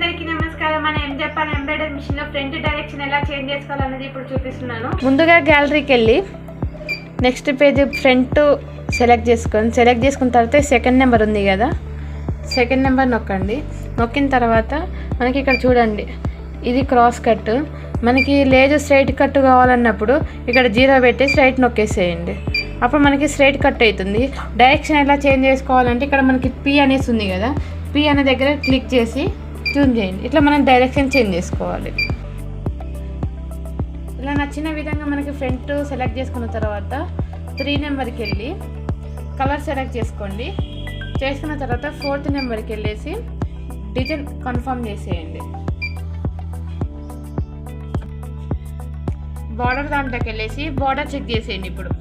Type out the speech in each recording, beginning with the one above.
అందరికీ నమస్కారం. మనం ఏం చెప్పాలి, ఎంబ్రాయిడరీ మిషన్ లో ఫ్రంట్ డైరెక్షన్ ఎలా చేంజ్ చేసుకోవాలనేది ఇప్పుడు చూపిస్తున్నాను. ముందుగా గ్యాలరీకి వెళ్ళి నెక్స్ట్ పేజ్ ఫ్రంట్ సెలెక్ట్ చేసుకున్న తర్వాత సెకండ్ నెంబర్ ఉంది కదా, సెకండ్ నెంబర్ నొక్కండి. నొక్కిన తర్వాత మనకి ఇక్కడ చూడండి, ఇది క్రాస్ కట్. మనకి లేదు స్ట్రైట్ కట్ కావాలన్నప్పుడు ఇక్కడ 0 పెట్టి స్ట్రైట్ నొక్కేసేయండి. అప్పుడు మనకి స్ట్రైట్ కట్ అవుతుంది. డైరెక్షన్ ఎలా చేంజ్ చేసుకోవాలంటే ఇక్కడ మనకి పి అనేసి ఉంది కదా, పి అనే దగ్గర క్లిక్ చేసి ట్యూన్ చేయండి. ఇట్లా మనం డైరెక్షన్ చేంజ్ చేసుకోవాలి. ఇలా నచ్చిన విధంగా మనకి ఫ్రంట్ సెలెక్ట్ చేసుకున్న తర్వాత 3 నెంబర్కి వెళ్ళి కలర్ సెలెక్ట్ చేసుకోండి. చేసుకున్న తర్వాత 4th నెంబర్కి వెళ్ళేసి డిజైన్ కన్ఫర్మ్ చేసేయండి. బార్డర్ దాంట్లోకి వెళ్ళేసి బార్డర్ చెక్ చేసేయండి. ఇప్పుడు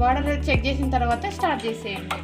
బార్డర్ చెక్ చేసిన తర్వాత స్టార్ట్ చేసేయండి.